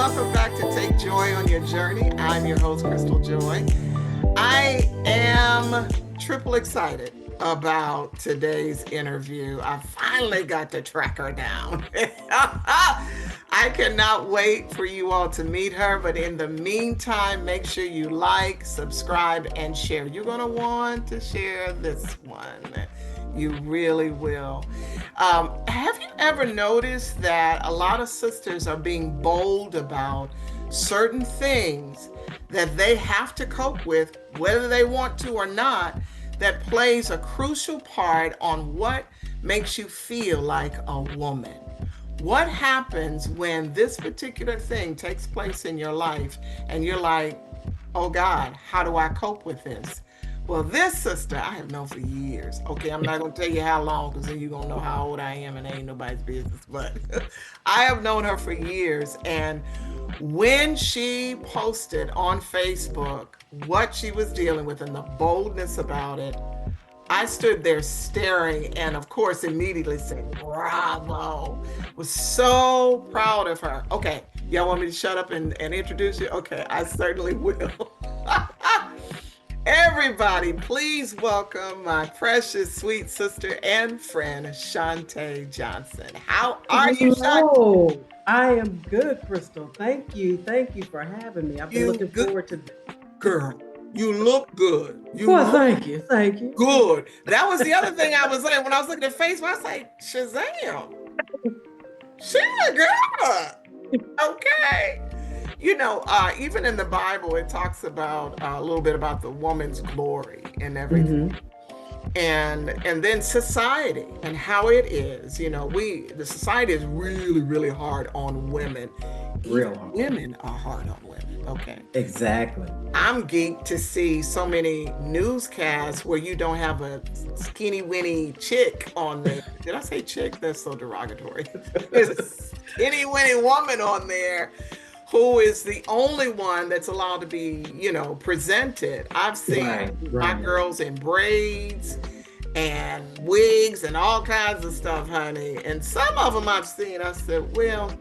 welcome back to Take Joy on Your Journey. I'm your host, Crystal Joy. I am triple excited about today's interview. I finally got to track her down. I cannot wait for you all to meet her, but in the meantime, make sure you like, subscribe, and share. You're going to want to share this one. You really will. Have you ever noticed that a lot of sisters are being bold about certain things that they have to cope with, whether they want to or not, that plays a crucial part on what makes you feel like a woman? What happens when this particular thing takes place in your life and you're like, oh God, how do I cope with this? Well, this sister I have known for years. Okay, I'm not going to tell you how long because then you're going to know how old I am and it ain't nobody's business. But I have known her for years. And when she posted on Facebook what she was dealing with and the boldness about it, I stood there staring and, of course, immediately said, bravo. Was so proud of her. Okay, y'all want me to shut up and introduce you? Okay, I certainly will. Everybody, please welcome my precious, sweet sister and friend, Shonte Johnson. How are you, Shonte? Hello. I am good, Crystal. Thank you. Thank you for having me. I've been looking forward to this. Girl, you look good. Thank you. Thank you. Good. That was the other thing I was like, when I was looking at Facebook, I was like, Shazam. She look good. Okay. You know, even in the Bible, it talks about a little bit about the woman's glory and everything. Mm-hmm. And then society and how it is. You know, the society is really, really hard on women. Real hard. Women are hard on women. Okay. Exactly. I'm geeked to see so many newscasts where you don't have a skinny winny chick on there. Did I say chick? That's so derogatory. There's a skinny winny woman on there who is the only one that's allowed to be, you know, presented. I've seen my girls in braids and wigs and all kinds of stuff, honey. And some of them I've seen, I said, well,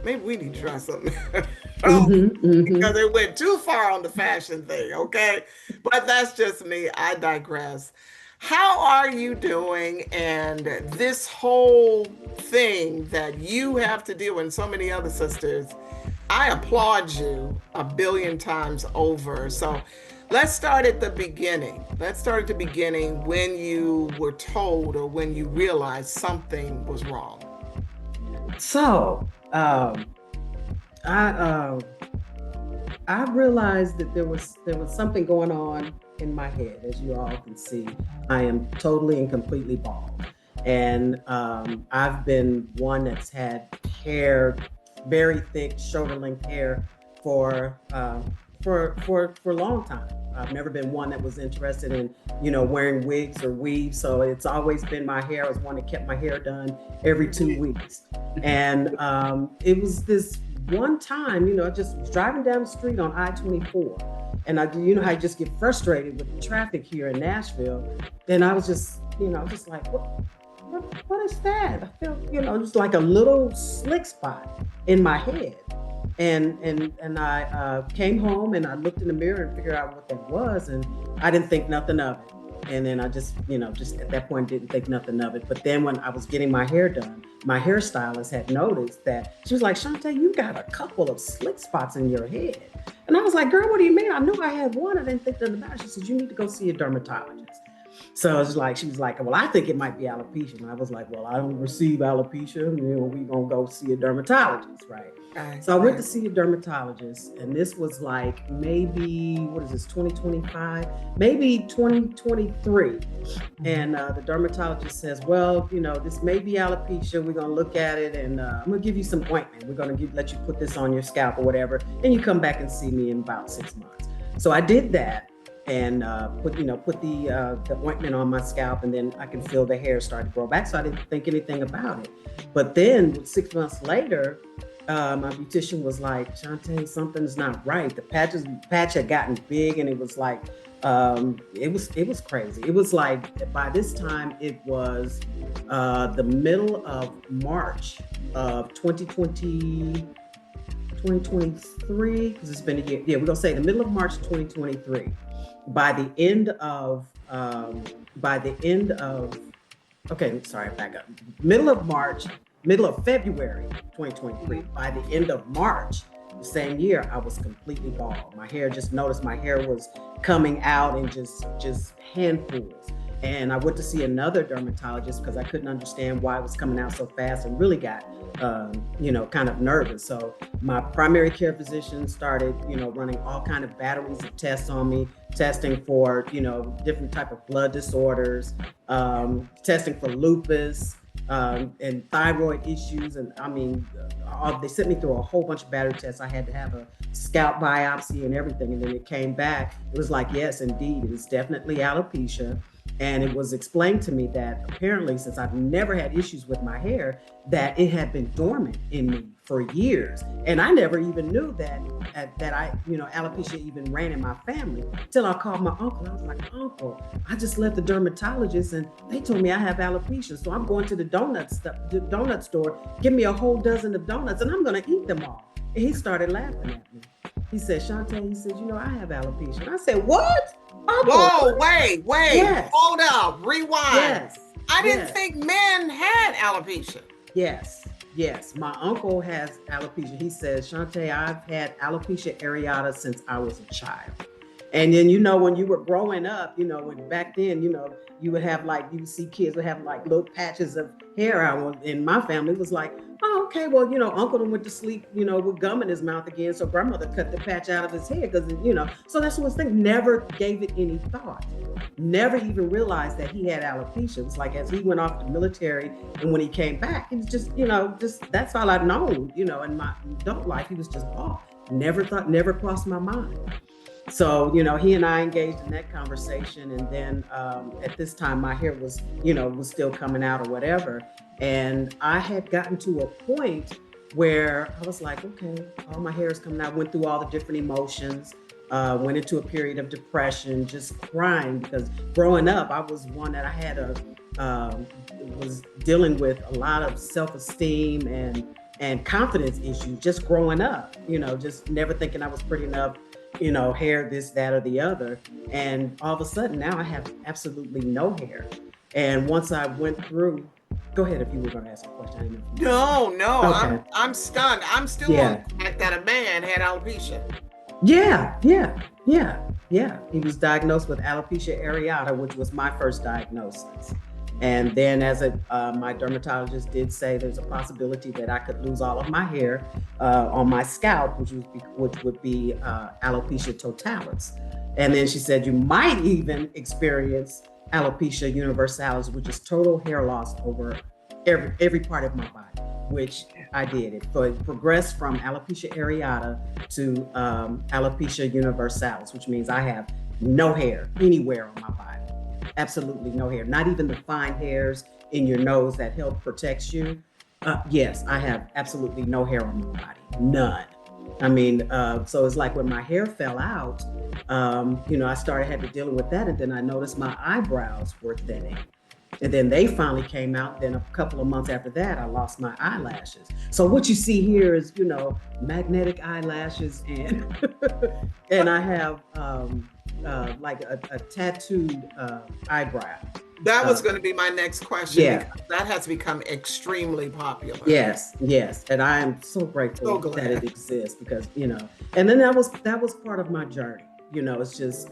maybe we need to try something. Because they went too far on the fashion thing, okay? But that's just me. I digress. How are you doing? And this whole thing that you have to deal with, and so many other sisters, I applaud you a billion times over. So let's start at the beginning. Let's start at the beginning when you were told or when you realized something was wrong. So, I realized that there was something going on in my head. As you all can see, I am totally and completely bald. And I've been one that's had hair, very thick shoulder-length hair for a long time. I've never been one that was interested in, you know, wearing wigs or weaves. So it's always been my hair. I was one that kept my hair done every 2 weeks. And it was this one time, you know, I just was driving down the street on I-24. And you know how you just get frustrated with the traffic here in Nashville. And I was just, you know, just like, what is that? I felt, you know, just like a little slick spot in my head. And I came home and I looked in the mirror and figured out what that was, and I didn't think nothing of it. And then I just, you know, just at that point didn't think nothing of it. But then when I was getting my hair done, my hairstylist had noticed that. She was like, Shonte, you got a couple of slick spots in your head. And I was like, girl, what do you mean? I knew I had one. I didn't think nothing about it. She said, you need to go see a dermatologist. So I was like, she was like, well, I think it might be alopecia. And I was like, well, I don't receive alopecia. You know, we gonna go see a dermatologist, right? So I went to see a dermatologist, and this was like maybe, what is this, 2025? Maybe 2023. And the dermatologist says, well, you know, this may be alopecia. We're gonna look at it, and I'm gonna give you some ointment. We're gonna let you put this on your scalp or whatever, and you come back and see me in about 6 months. So I did that. And put the ointment on my scalp, and then I can feel the hair start to grow back. So I didn't think anything about it. But then 6 months later, my beautician was like, Shonte, something's not right. The patch had gotten big, and it was like, it was crazy. It was like, by this time, it was the middle of March of 2020. 2023, because it's been a year. Yeah, we're gonna say the middle of March 2023. By the end of okay, sorry, back up. Middle of March, middle of February 2023. By the end of March, the same year, I was completely bald. My hair, just noticed my hair was coming out in just handfuls. And I went to see another dermatologist because I couldn't understand why it was coming out so fast, and really got, kind of nervous. So my primary care physician started, running all kind of batteries of tests on me, testing for, different type of blood disorders, testing for lupus, and thyroid issues. And I mean, they sent me through a whole bunch of battery tests. I had to have a scalp biopsy and everything. And then it came back. It was like, yes, indeed, it is definitely alopecia. And it was explained to me that apparently, since I've never had issues with my hair, that it had been dormant in me for years. And I never even knew that alopecia even ran in my family till I called my uncle. I was like, Uncle, I just left the dermatologist and they told me I have alopecia. So I'm going to the donut store, give me a whole dozen of donuts and I'm going to eat them all. And he started laughing at me. He said, Shonte, he said, I have alopecia. And I said, what? Uncle. Whoa, wait, Yes. Hold up, rewind. Yes. I didn't think men had alopecia. Yes. My uncle has alopecia. He says, Shonte, I've had alopecia areata since I was a child. And then, when you were growing up, when back then, you would have you would see kids would have little patches of hair out. In my family, it was like, oh, okay, well, uncle went to sleep, with gum in his mouth again. So grandmother cut the patch out of his head because, so that's one thing. Never gave it any thought. Never even realized that he had alopecia. It was like as he went off the military and when he came back, it was just, that's all I've known, in my adult life, he was just bald. Never crossed my mind. So, he and I engaged in that conversation. And then at this time, my hair was still coming out or whatever. And I had gotten to a point where I was like, okay, all my hair is coming out. Went through all the different emotions, went into a period of depression, just crying because growing up, I was one that I had was dealing with a lot of self-esteem and confidence issues just growing up, just never thinking I was pretty enough, hair, this, that, or the other. And all of a sudden now I have absolutely no hair. And once I went through, go ahead if you were going to ask a question. No, Okay. I'm stunned. I'm still on the fact that a man had alopecia. Yeah. He was diagnosed with alopecia areata, which was my first diagnosis. And then my dermatologist did say there's a possibility that I could lose all of my hair on my scalp, which would be alopecia totalis. And then she said you might even experience alopecia universalis, which is total hair loss over every part of my body, which I did. It progressed from alopecia areata to alopecia universalis, which means I have no hair anywhere on my body. Absolutely no hair, not even the fine hairs in your nose that help protect you. Yes, I have absolutely no hair on my body, none. I mean, so it's like when my hair fell out, I had to deal with that. And then I noticed my eyebrows were thinning. And then they finally came out. Then a couple of months after that, I lost my eyelashes. So what you see here is, magnetic eyelashes and and I have like a tattooed eyebrow. That was going to be my next question. Yeah. Because that has become extremely popular. Yes. And I am so grateful that it exists because, and then that was part of my journey. It's just,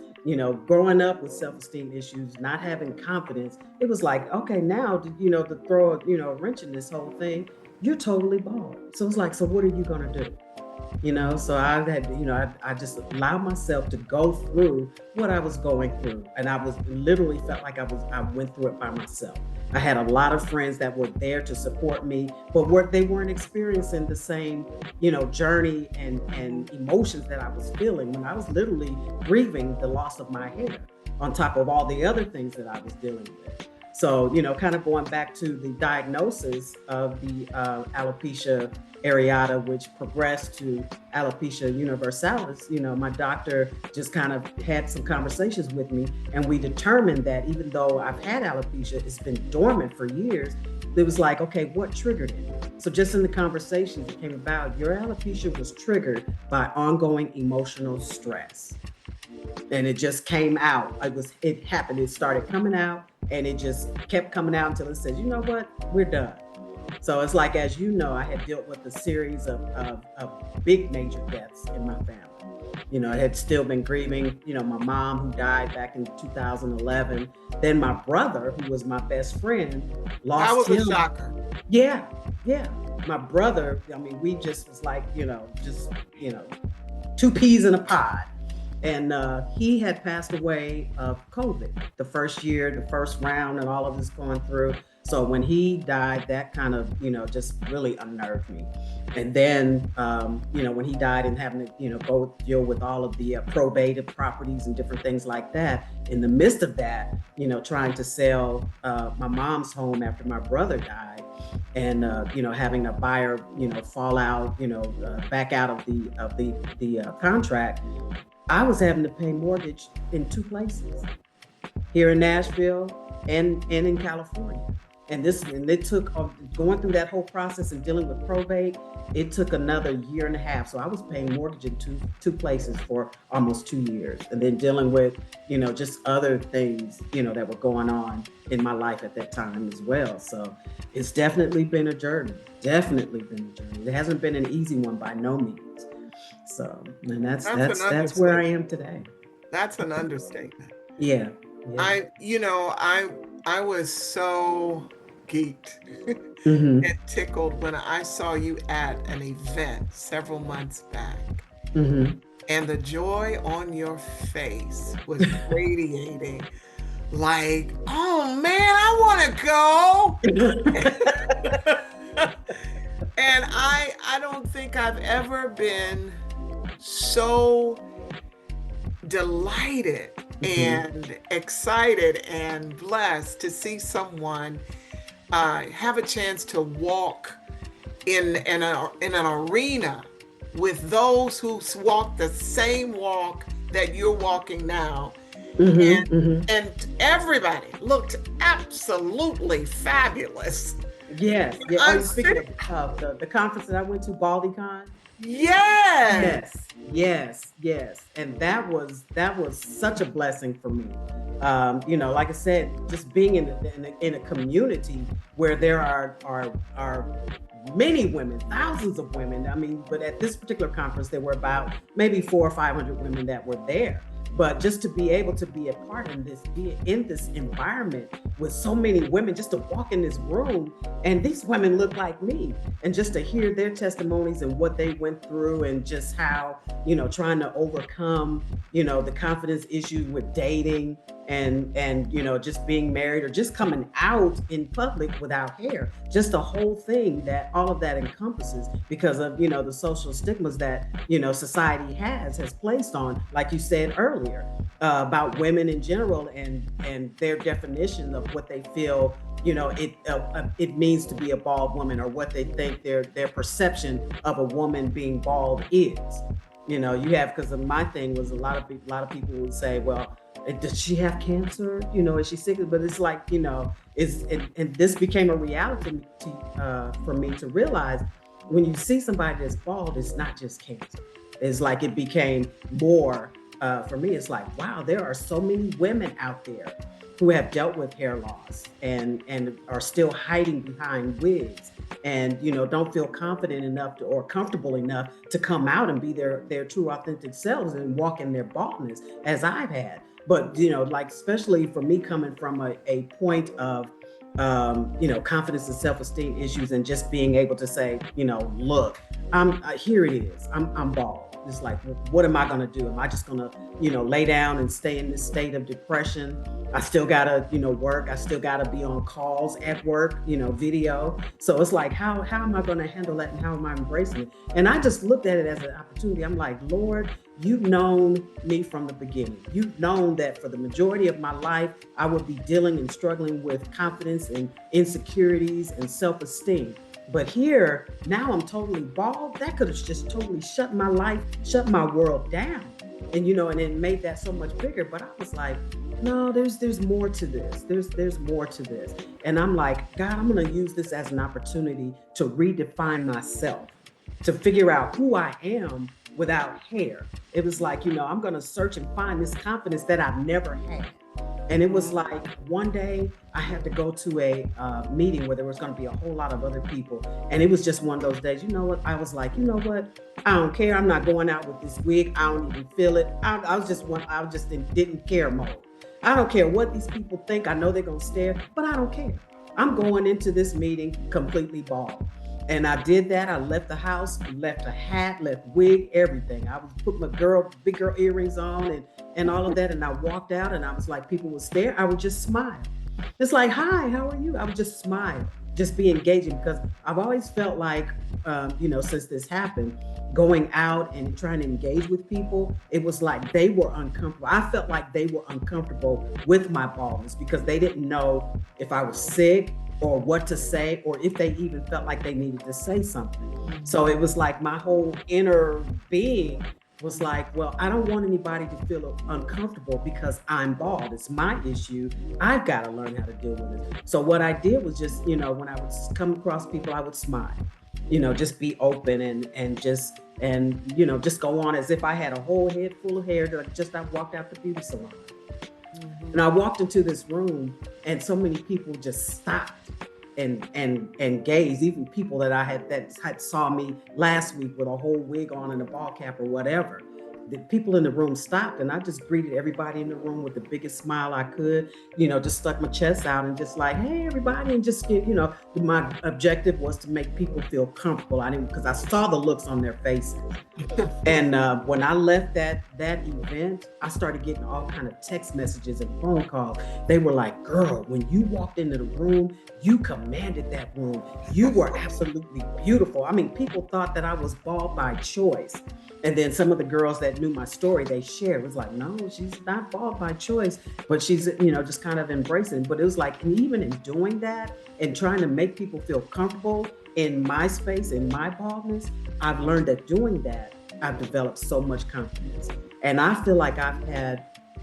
growing up with self-esteem issues, not having confidence, it was like, okay, now, to throw a wrench in this whole thing, you're totally bald. So it's like, so what are you going to do? So I had, I just allowed myself to go through what I was going through. And I was literally felt like I went through it by myself. I had a lot of friends that were there to support me, but they weren't experiencing the same, journey and emotions that I was feeling when I was literally grieving the loss of my hair on top of all the other things that I was dealing with. So, kind of going back to the diagnosis of the alopecia areata, which progressed to alopecia universalis, my doctor just kind of had some conversations with me, and we determined that even though I've had alopecia, it's been dormant for years. It was like, okay, what triggered it? So just in the conversations that came about, your alopecia was triggered by ongoing emotional stress. And it just came out. It happened. It started coming out and it just kept coming out until it says, you know what, we're done. So it's like, as you know, I had dealt with a series of big major deaths in my family. I had still been grieving, my mom who died back in 2011. Then my brother, who was my best friend, That lost was him. a shocker. Yeah, yeah. My brother, we just was like, two peas in a pod. And he had passed away of COVID the first year, the first round, and all of this going through. So when he died, that kind of, just really unnerved me. And then, when he died and having to, go deal with all of the probated properties and different things like that, in the midst of that, trying to sell my mom's home after my brother died, and having a buyer, fall out, back out of the contract, I was having to pay mortgage in two places, here in Nashville and in California. And it took, going through that whole process and dealing with probate, it took another year and a half. So I was paying mortgage in two places for almost 2 years, and then dealing with, just other things, that were going on in my life at that time as well. So it's definitely been a journey. Definitely been a journey. It hasn't been an easy one by no means. So, and that's where I am today. That's an understatement. Yeah. I was so geeked Mm-hmm. and tickled when I saw you at an event several months back. Mm-hmm. And the joy on your face was radiating like, oh man, I want to go. And I don't think I've ever been so delighted and excited and blessed to see someone have a chance to walk in an arena with those who walk the same walk that you're walking now. And everybody looked absolutely fabulous. Yes. Yeah. Are you speaking of the conference that I went to, BaldyCon? Yes. Yes. And that was such a blessing for me. Like I said, just being in a community where there are many women, thousands of women. But at this particular conference, there were about maybe 400 or 500 women that were there. But just to be able to be a part of this, be in this environment with so many women, just to walk in this room, and these women look like me, and just to hear their testimonies and what they went through, and just how, trying to overcome, the confidence issue with dating and just being married, or just coming out in public without hair, just the whole thing that all of that encompasses, because of, the social stigmas that, society has placed on, like you said earlier, about women in general, and their definition of what they feel, it means to be a bald woman, or what they think their perception of a woman being bald is. You have, because my thing was, a lot of people would say, well, does she have cancer? Is she sick? But it's like, and this became a reality for me to realize, when you see somebody that's bald, it's not just cancer. It's like, it became more, for me, it's like, wow, there are so many women out there who have dealt with hair loss and are still hiding behind wigs, and don't feel confident enough or comfortable enough to come out and be their true authentic selves and walk in their baldness, as I've had. But like, especially for me, coming from a point of confidence and self-esteem issues, and just being able to say, look, here it is, I'm bald. It's like, what am I going to do? Am I just going to, lay down and stay in this state of depression? I still got to, work. I still got to be on calls at work, video. So it's like, how am I going to handle that, and how am I embracing it? And I just looked at it as an opportunity. I'm like, Lord, you've known me from the beginning. You've known that for the majority of my life, I would be dealing and struggling with confidence and insecurities and self-esteem. But here, now I'm totally bald. That could have just totally shut my life, shut my world down. And, and it made that so much bigger. But I was like, no, there's more to this. There's more to this. And I'm like, God, I'm going to use this as an opportunity to redefine myself, to figure out who I am without hair. It was like, I'm going to search and find this confidence that I've never had. And it was like one day I had to go to a meeting where there was going to be a whole lot of other people. And it was just one of those days, you know what? I was like, you know what? I don't care. I'm not going out with this wig. I don't even feel it. I was just in didn't care mode. I don't care what these people think. I know they're going to stare, but I don't care. I'm going into this meeting completely bald. And I did that. I left the house, left a hat, left wig, everything. I was put my big girl earrings on and all of that. And I walked out and I was like, people would stare. I would just smile. It's like, hi, how are you? I would just smile, just be engaging, because I've always felt like, since this happened, going out and trying to engage with people, it was like they were uncomfortable. I felt like they were uncomfortable with my baldness because they didn't know if I was sick or what to say, or if they even felt like they needed to say something. So it was like my whole inner being was like, well, I don't want anybody to feel uncomfortable because I'm bald. It's my issue. I've got to learn how to deal with it. So what I did was just, when I would come across people, I would smile, just be open and just go on as if I had a whole head full of hair that I walked out the beauty salon. And I walked into this room and so many people just stopped and gazed, even people that had saw me last week with a whole wig on and a ball cap or whatever. The people in the room stopped and I just greeted everybody in the room with the biggest smile I could, just stuck my chest out and just like, hey, everybody. And just get, my objective was to make people feel comfortable. Because I saw the looks on their faces. And when I left that event, I started getting all kind of text messages and phone calls. They were like, girl, when you walked into the room, you commanded that room. You were absolutely beautiful. I mean, people thought that I was bald by choice. And then some of the girls that knew my story, they shared. It was like, no, she's not bald by choice, but she's, just kind of embracing. But it was like, and even in doing that and trying to make people feel comfortable in my space, in my baldness, I've learned that doing that, I've developed so much confidence. And I feel like I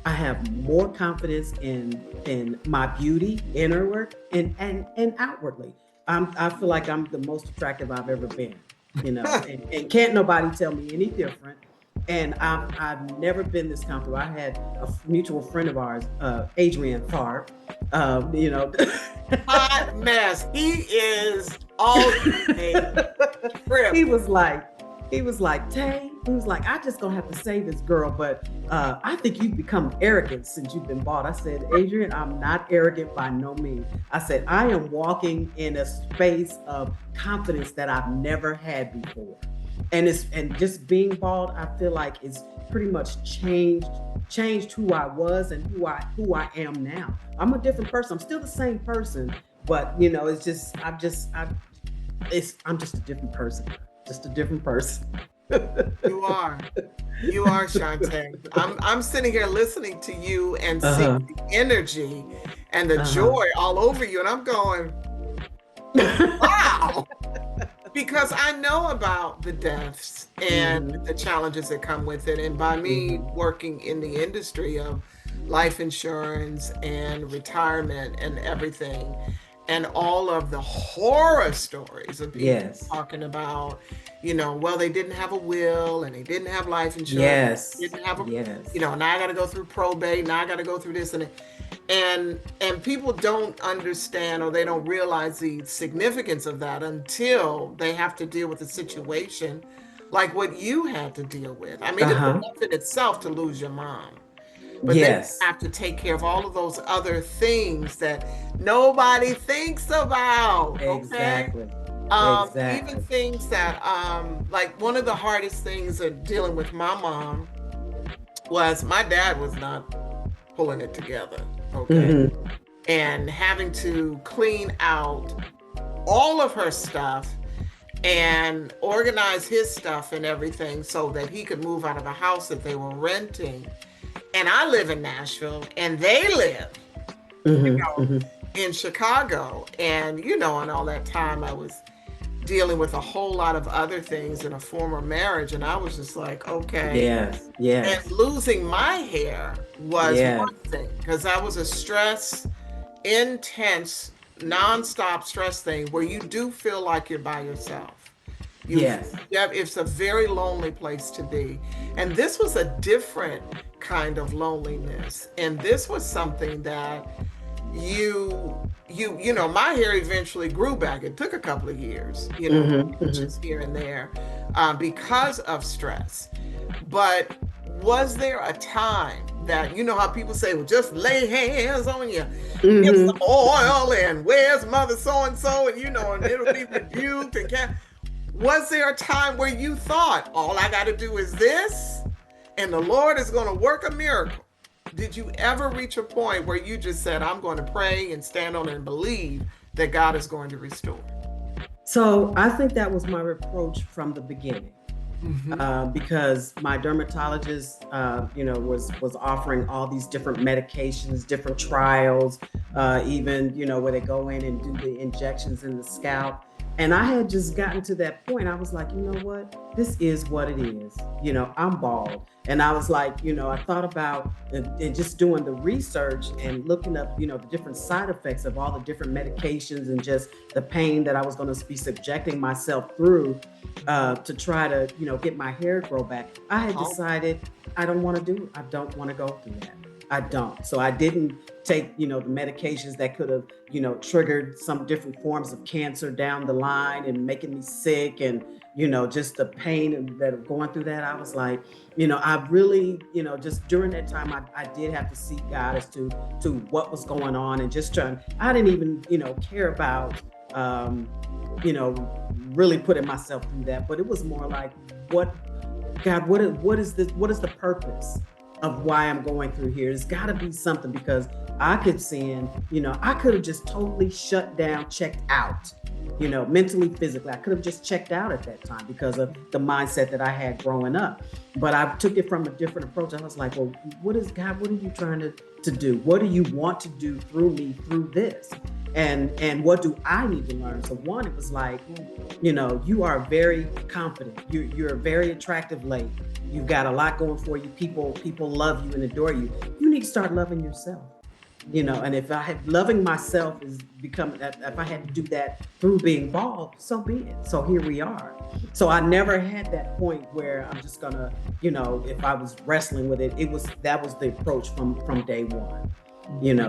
have more confidence in my beauty, inward and outwardly. I feel like I'm the most attractive I've ever been. And can't nobody tell me any different. And I've never been this comfortable. I had a mutual friend of ours, Adrian Farr, Hot mess. He is all trip. He was like, Tay, he was like, I just gonna have to say this, girl, but I think you've become arrogant since you've been bald. I said, Adrian, I'm not arrogant by no means. I said, I am walking in a space of confidence that I've never had before. And just being bald, I feel like it's pretty much changed who I was and who I am now. I'm a different person. I'm still the same person, but it's just I'm just a different person. Just a different person. You are, Shonte. I'm sitting here listening to you and seeing the energy and the joy all over you, and I'm going, wow. Because I know about the deaths and the challenges that come with it. And by me working in the industry of life insurance and retirement and everything, and all of the horror stories of people talking about, well, they didn't have a will and they didn't have life insurance. Didn't have now I got to go through probate. Now I got to go through this and people don't understand or they don't realize the significance of that until they have to deal with a situation like what you had to deal with. I mean, it's enough in itself to lose your mom. But then you have to take care of all of those other things that nobody thinks about. Okay? Exactly. Even things that, like one of the hardest things of dealing with my mom was my dad was not pulling it together. Okay. And having to clean out all of her stuff and organize his stuff and everything so that he could move out of a house that they were renting. And I live in Nashville and they live, in Chicago. And, in all that time I was dealing with a whole lot of other things in a former marriage. And I was just like, okay. Yes, And yes, losing my hair was yes, one thing because that was a intense, nonstop stress thing where you do feel like you're by yourself. You, yes, yeah, it's a very lonely place to be. And this was a different kind of loneliness. And this was something that my hair eventually grew back. It took a couple of years, mm-hmm. just here and there, because of stress. But was there a time that, how people say, well, just lay hands on you, get some Mm-hmm. oil, and where's mother so and so, and and it'll be rebuked and was there a time where you thought all I got to do is this and the Lord is going to work a miracle? Did you ever reach a point where you just said, I'm going to pray and stand on it and believe that God is going to restore? So I think that was my approach from the beginning. Mm-hmm. Because my dermatologist, was offering all these different medications, different trials, even, where they go in and do the injections in the scalp. And I had just gotten to that point. I was like, you know what? This is what it is. I'm bald. And I was like, I thought about and just doing the research and looking up, the different side effects of all the different medications and just the pain that I was going to be subjecting myself through to try to, get my hair grow back. I had decided I don't want to do it. I don't want to go through that. I don't. So I didn't take, the medications that could have, triggered some different forms of cancer down the line and making me sick and, just the pain that of going through that. I was like, I really, just during that time, I did have to seek God as to what was going on and just I didn't even, care about, really putting myself through that. But it was more like, what is this? What is the purpose of why I'm going through here? There's got to be something, because I could I could have just totally shut down, checked out, mentally, physically. I could have just checked out at that time because of the mindset that I had growing up. But I took it from a different approach. I was like, well, what is God? What are you trying to do? What do you want to do through me, through this? And what do I need to learn? So one, it was like, you are very confident. You're a very attractive lady. You've got a lot going for you. People love you and adore you. You need to start loving yourself. And if I had loving myself is becoming, if I had to do that through being bald, so be it. So here we are. So I never had that point where I'm just gonna, if I was wrestling with it, that was the approach from day one.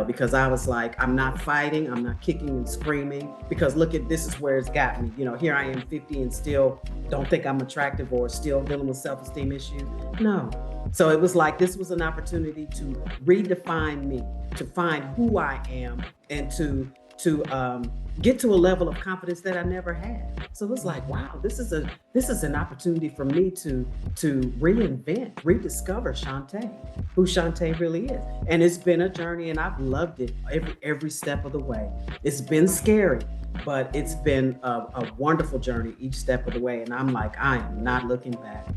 Because I was like, I'm not fighting, I'm not kicking and screaming, because look at this is where it's got me. Here I am 50 and still don't think I'm attractive or still dealing with self-esteem issues. No. So it was like, this was an opportunity to redefine me, to find who I am, and to get to a level of confidence that I never had. So it was like, wow, this is an opportunity for me to reinvent, rediscover Shonte, who Shonte really is. And it's been a journey, and I've loved it every step of the way. It's been scary, but it's been a wonderful journey each step of the way. And I'm like, I am not looking back.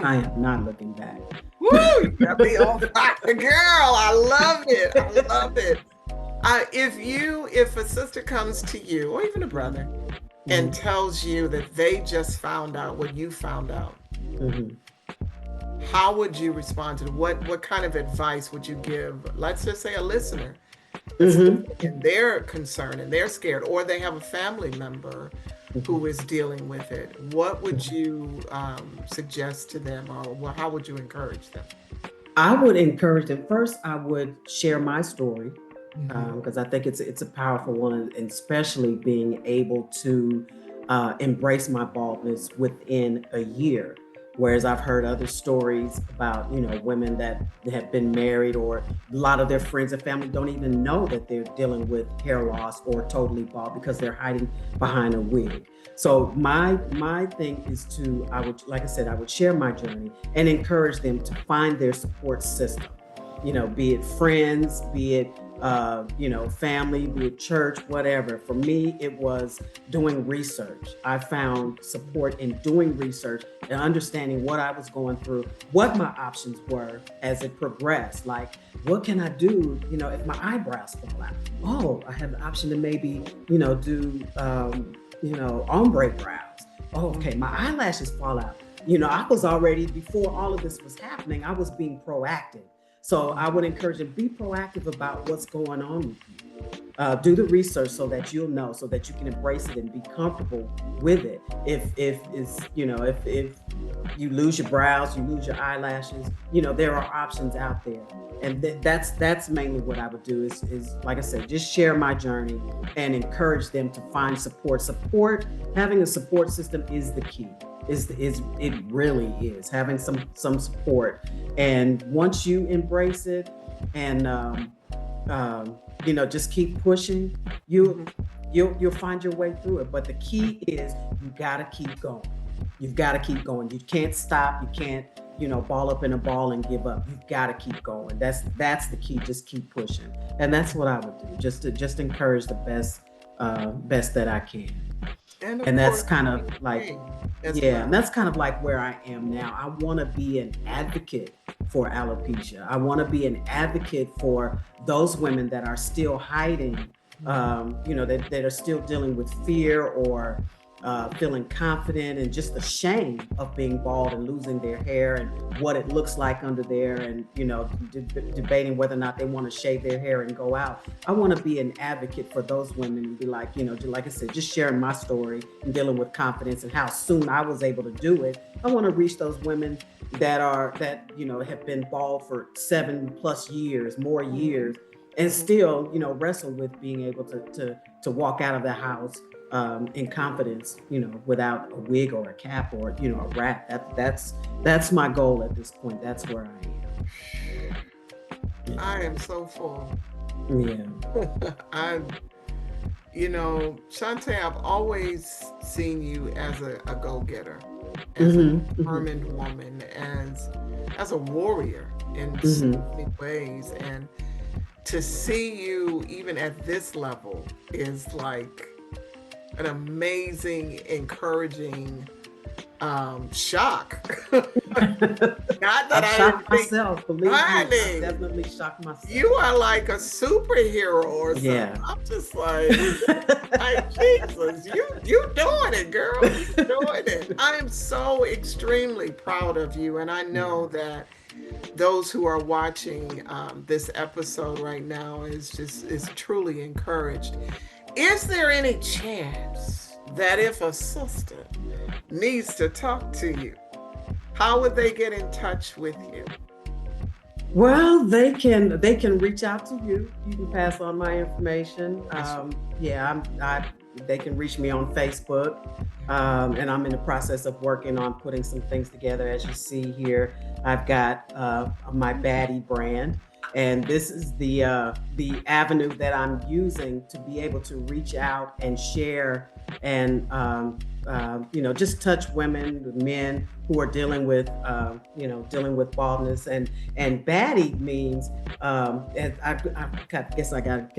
I am not looking back. Woo! You got me on fire, girl. I love it. I love it. If a sister comes to you, or even a brother, and tells you that they just found out what you found out, how would you respond to it? What kind of advice would you give, let's just say, a listener, and they're concerned and they're scared, or they have a family member who is dealing with it? What would you suggest to them, or how would you encourage them? I would encourage them. First, I would share my story, because I think it's a powerful one, and especially being able to embrace my baldness within a year. Whereas I've heard other stories about, women that have been married, or a lot of their friends and family don't even know that they're dealing with hair loss or totally bald because they're hiding behind a wig. So my thing is I would share my journey and encourage them to find their support system, be it friends, be it family, be it church, whatever. For me, it was doing research. I found support in doing research and understanding what I was going through, what my options were as it progressed. Like, what can I do, if my eyebrows fall out? Oh, I have the option to maybe, do ombre brows. Oh, okay, my eyelashes fall out. I was already, before all of this was happening, I was being proactive. So I would encourage them, be proactive about what's going on with you. Do the research so that you'll know, so that you can embrace it and be comfortable with it. If you lose your brows, you lose your eyelashes, there are options out there. And that's mainly what I would do is like I said, just share my journey and encourage them to find support. Having a support system is the key. It really is, having some support. And once you embrace it and just keep pushing, you'll find your way through it. But the key is you gotta keep going. You've got to keep going. You can't stop. You can't, ball up in a ball and give up. You've got to keep going. That's the key. Just keep pushing. And that's what I would do. Just encourage the best that I can. And that's kind of like, and that's kind of like where I am now. I want to be an advocate for alopecia. I want to be an advocate for those women that are still hiding, that are still dealing with fear or feeling confident, and just the shame of being bald and losing their hair and what it looks like under there, and debating whether or not they want to shave their hair and go out. I want to be an advocate for those women and be like, like I said, just sharing my story and dealing with confidence and how soon I was able to do it. I want to reach those women that have been bald for 7+ years, more years, and still wrestle with being able to walk out of the house in confidence, without a wig or a cap or a wrap. That's my goal at this point. That's where I am. I am so full. Yeah. Shonte, I've always seen you as a go-getter, as a determined woman, as a warrior in so many ways. And to see you even at this level is like an amazing, encouraging shock. Not that I shocked myself. Believe me, I definitely shocked myself. You are like a superhero or something. Yeah. I'm just like Jesus, you doing it, girl. You doing it. I am so extremely proud of you, and I know that those who are watching this episode right now is truly encouraged. Is there any chance that if a sister needs to talk to you, how would they get in touch with you? Well, they can reach out to you. You can pass on my information. They can reach me on Facebook, and I'm in the process of working on putting some things together. As you see here, I've got my Baddie brand. And this is the avenue that I'm using to be able to reach out and share and just touch women, men who are dealing with baldness. And Baddie means can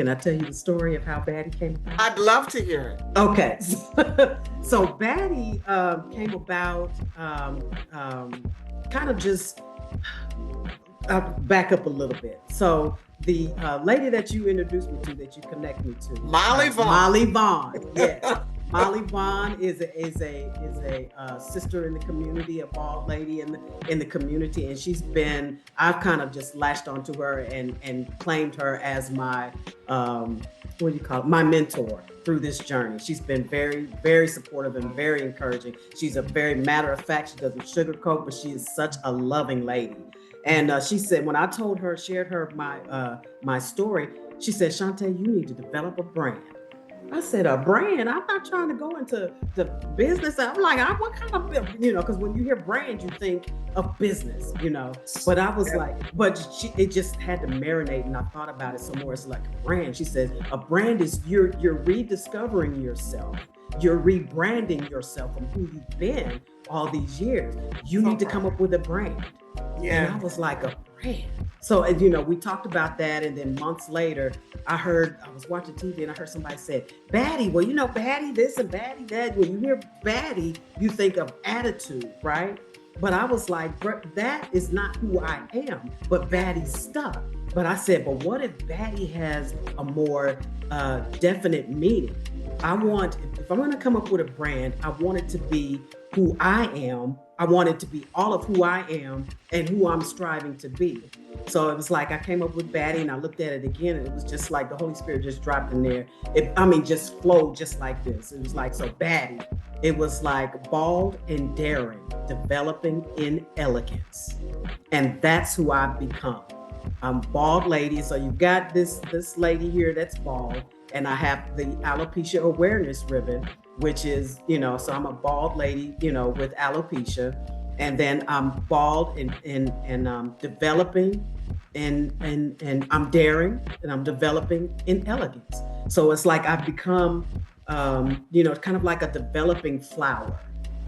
I tell you the story of how Baddie came about? I'd love to hear it. Okay, so Baddie came about kind of just. I'll back up a little bit. So the lady that you introduced me to, that you connect me to, Molly Vaughn. Molly Vaughn, yes. Molly Vaughn is a sister in the community, a bald lady in the community, and I've kind of just latched onto her and claimed her as my my mentor through this journey. She's been very, very supportive and very encouraging. She's a very matter of fact. She doesn't sugarcoat, but she is such a loving lady. And she said, when I shared her my story, she said, Shonte, you need to develop a brand. I said, a brand? I'm not trying to go into the business. I'm like, what kind of, because when you hear brand, you think of business, But I was like, it just had to marinate, and I thought about it some more. It's like a brand. She said, a brand is you're rediscovering yourself. You're rebranding yourself from who you've been all these years. You need to come up with a brand. Yeah. And I was like, a brand. So, we talked about that. And then months later, I was watching TV and I heard somebody say, Baddie. Well, Baddie this and Baddie that. When you hear Baddie, you think of attitude, right? But I was like, that is not who I am. But Baddie stuck. But I said, but what if Baddie has a more definite meaning? I want, if I'm going to come up with a brand, I want it to be who I am. I want it to be all of who I am and who I'm striving to be. So it was like I came up with Baddie, and I looked at it again, and it was just like the Holy Spirit just dropped in there. Just flowed just like this. It was like, so Baddie, it was like bald and daring, developing in elegance. And that's who I've become. I'm bald lady. So you've got this lady here that's bald, and I have the alopecia awareness ribbon, which is, so I'm a bald lady, with alopecia, and then I'm bald and developing and I'm daring and I'm developing in elegance. So it's like I've become, kind of like a developing flower.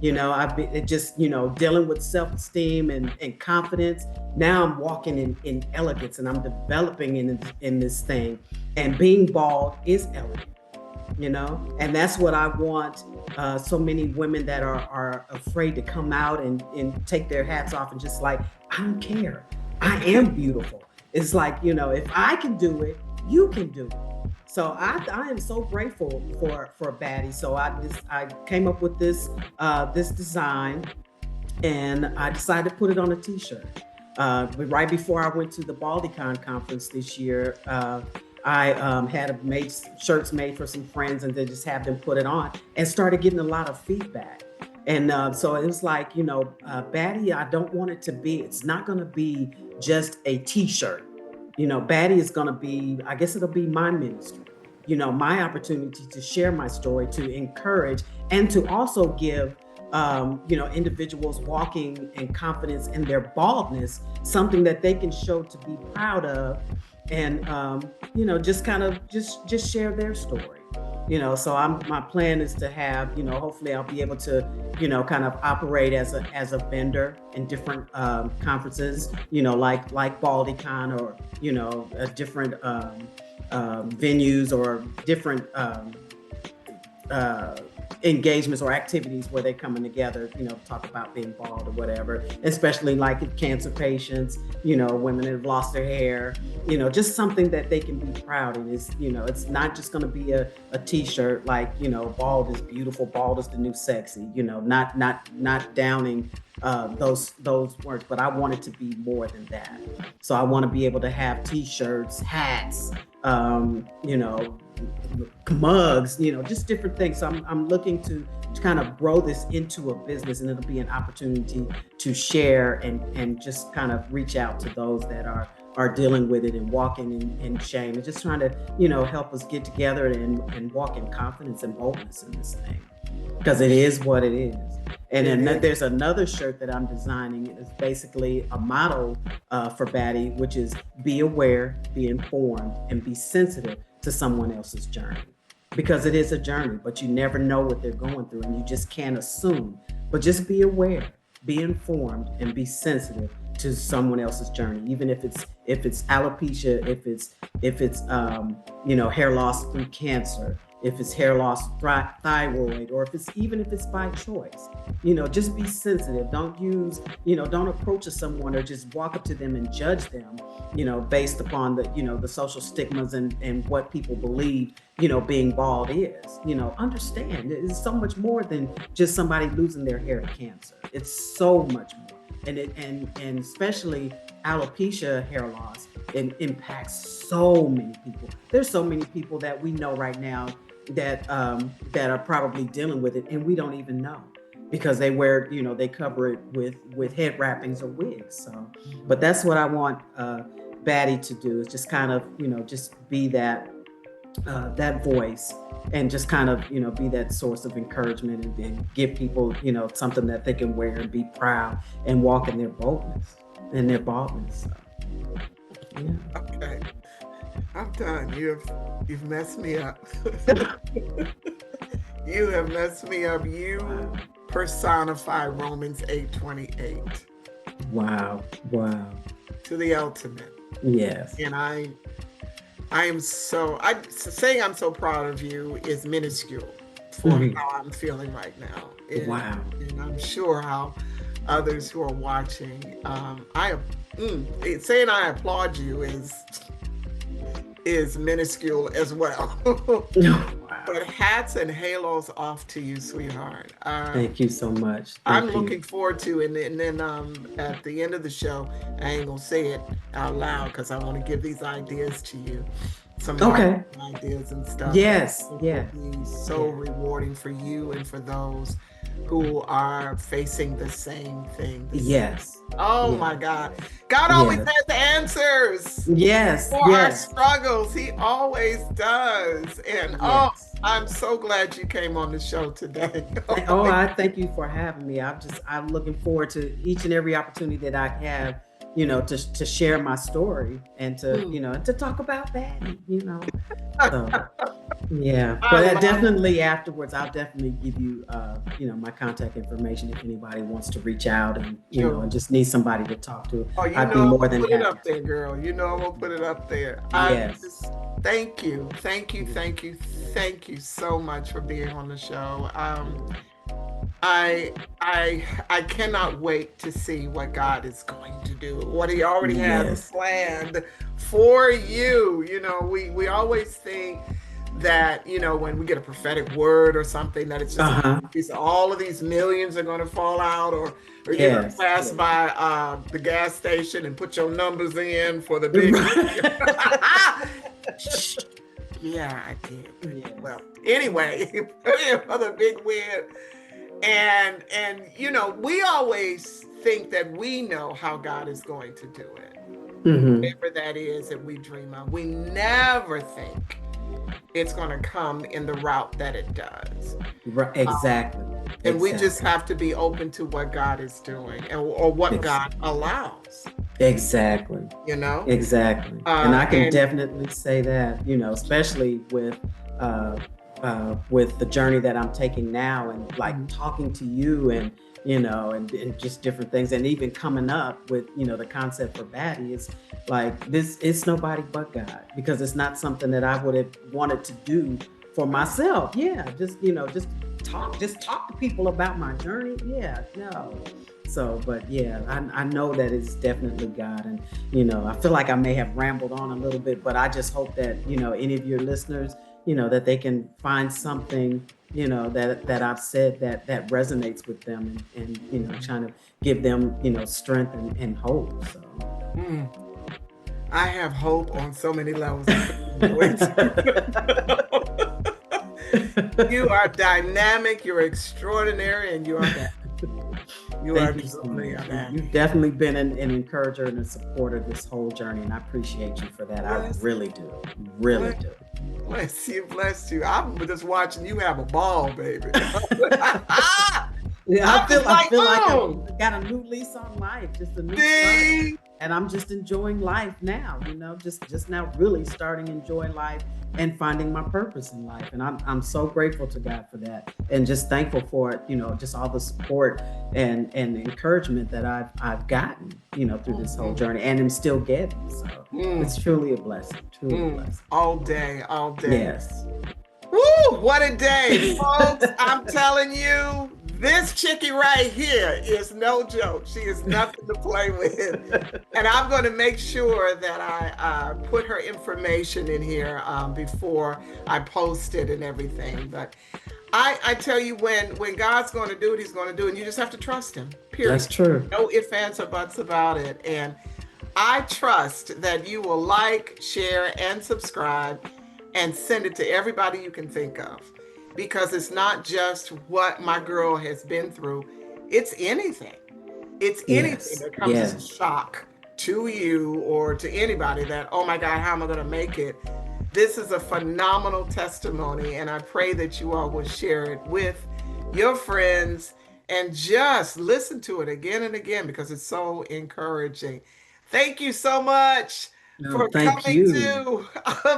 I've been just, dealing with self-esteem and confidence. Now I'm walking in elegance, and I'm developing in this thing. And being bald is elegant, and that's what I want. So many women that are afraid to come out and take their hats off and just like, I don't care. I am beautiful. It's like, if I can do it, you can do it. So I am so grateful for Baddie. So I came up with this design, and I decided to put it on a t-shirt. Right before I went to the BaldyCon conference this year, I had made shirts made for some friends, and then just have them put it on, and started getting a lot of feedback. And so it was like, Baddie, I don't want it to be, it's not going to be just a t-shirt. Baddie is going to be, I guess it'll be my ministry, my opportunity to share my story, to encourage, and to also give, individuals walking in confidence in their baldness, something that they can show to be proud of, and, just kind of just share their story. So my plan is to have, hopefully I'll be able to, kind of operate as a vendor in different conferences, like BaldyCon, or, different venues, or different engagements or activities where they're coming together, talk about being bald or whatever, especially like cancer patients, women that have lost their hair, just something that they can be proud of. Is, it's not just going to be a t-shirt like, bald is beautiful, bald is the new sexy, not downing those words, but I want it to be more than that. So I want to be able to have t-shirts, hats, mugs, just different things. So I'm looking to kind of grow this into a business, and it'll be an opportunity to share and just kind of reach out to those that are dealing with it and walking in shame, and just trying to, help us get together and walk in confidence and boldness in this thing, because it is what it is. And then there's another shirt that I'm designing. It's basically a motto for Baddie, which is be aware, be informed, and be sensitive to someone else's journey. Because it is a journey, but you never know what they're going through, and you just can't assume. But just be aware, be informed, and be sensitive to someone else's journey, even if it's alopecia, if it's hair loss through cancer, if it's hair loss, thyroid, or if it's by choice. Just be sensitive. Don't approach someone or just walk up to them and judge them, based upon the social stigmas and what people believe, being bald is. Understand it's so much more than just somebody losing their hair to cancer. It's so much more. And especially alopecia hair loss, it impacts so many people. There's so many people that we know right now that are probably dealing with it, and we don't even know, because they wear, they cover it with head wrappings or wigs. So, but that's what I want Baddie to do, is just kind of, just be that voice, and just kind of, be that source of encouragement, and give people, something that they can wear and be proud and walk in their boldness and their baldness. So, yeah. Okay, I'm done. You've messed me up. You have messed me up. You personify Romans 8:28. Wow. To the ultimate. Yes. And I am saying I'm so proud of you is minuscule for how I'm feeling right now. Wow. And I'm sure how others who are watching, saying I applaud you is minuscule as well. Wow. But hats and halos off to you, sweetheart. Thank you so much. I'm Thank you. looking forward to, and then at the end of the show, I ain't gonna say it out loud because I want to give these ideas to you, some Okay. marketing ideas and stuff that I Yes. think will Yes. be so Yes. rewarding for you and for those who are facing the same thing. Yes. Oh Yes. my God, God always Yes. has answers Yes. for our Yes. struggles. He always does, and oh, Yes. I'm so glad you came on the show today. Oh, I thank you for having me. I'm looking forward to each and every opportunity that I have, to share my story and to, Mm. to talk about that, So yeah, I but love it. definitely afterwards, I'll definitely give you, my contact information if anybody wants to reach out and, Sure. and just need somebody to talk to. Oh, you I'd be know I'm more gonna than put it happy up to. there, girl. You know I'm gonna put it up there. I Yes. just thank you, thank you, thank you, thank you so much for being on the show. I I cannot wait to see what God is going to do, what He already has Yes. planned for you. We always think that when we get a prophetic word or something that it's just a Uh-huh. piece of all of these millions are going to fall out, or you're going to Yes. pass Yes. by the gas station and put your numbers in for the big. Right. Yeah, I did. Yes. Well, anyway, put in for the big win. And we always think that we know how God is going to do it, Mm-hmm. whatever that is that we dream of. We never think it's going to come in the route that it does. Right. Um, Exactly. and we just Exactly. have to be open to what God is doing, or what Ex- God allows, Exactly. you know? Exactly. And I can And definitely say that, especially with the journey that I'm taking now and like Mhm. talking to you and just different things and even coming up with, the concept for Batty is like this, it's nobody but God because it's not something that I would have wanted to do for myself. Yeah. Just talk to people about my journey. Yeah. No. So, but yeah, I know that it's definitely God. And, I feel like I may have rambled on a little bit, but I just hope that, any of your listeners, that they can find something, that I've said that resonates with them and trying to give them, strength and hope. So, mm, I have hope on so many levels. I can't even wait to. You are dynamic, you're extraordinary, and you are that. You are Thank you so truly much. a that. You've definitely been an encourager and a supporter this whole journey, and I appreciate you for that. I Bless, really do. Really bless, do. bless you, bless you. I'm just watching you have a ball, baby. Yeah, I'm just I like, feel like oh, I've got a new lease on life, just a new start. see, And I'm just enjoying life now, just now really starting to enjoy life and finding my purpose in life. And I'm so grateful to God for that and just thankful for it, just all the support and encouragement that I've gotten, through this whole journey and am still getting. So mm, it's truly a blessing, truly a blessing. all day, all day. Yes. Woo, what a day, folks. I'm telling you, this chickie right here is no joke. She is nothing to play with. And I'm going to make sure that I put her information in here before I post it and everything. But I tell you, when God's going to do it, He's going to do it. And you just have to trust Him, That's period. true. No ifs, ands, or buts about it. And I trust that you will like, share, and subscribe and send it to everybody you can think of, because it's not just what my girl has been through, it's anything. It's anything Yes. that comes as a Yes. shock to you or to anybody that, oh my God, how am I going to make it? This is a phenomenal testimony, and I pray that you all will share it with your friends and just listen to it again and again because it's so encouraging. Thank you so much No, for thank coming you. to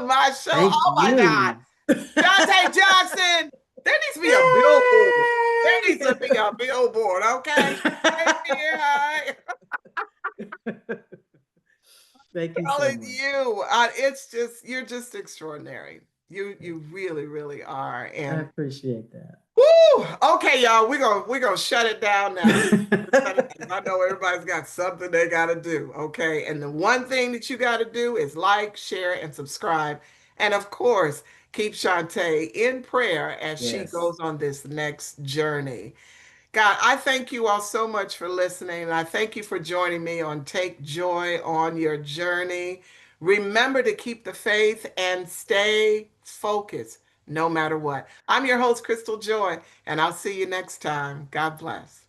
my show. Thank Oh my God. you. Shonte Johnson, there needs to be a billboard. There needs to be a billboard, okay? Right here, hi. Thank you so Telling much. you, it's just you're just extraordinary. You really, really are. I And appreciate that. woo, okay, y'all, we're gonna shut it down now. Shut it down. I know everybody's got something they gotta do. Okay. And the one thing that you gotta do is like, share, and subscribe. And of course, keep Shonte in prayer as she Yes. goes on this next journey. God, I thank you all so much for listening. And I thank you for joining me on Take Joy on Your Journey. Remember to keep the faith and stay focused no matter what. I'm your host, Crystal Joy, and I'll see you next time. God bless.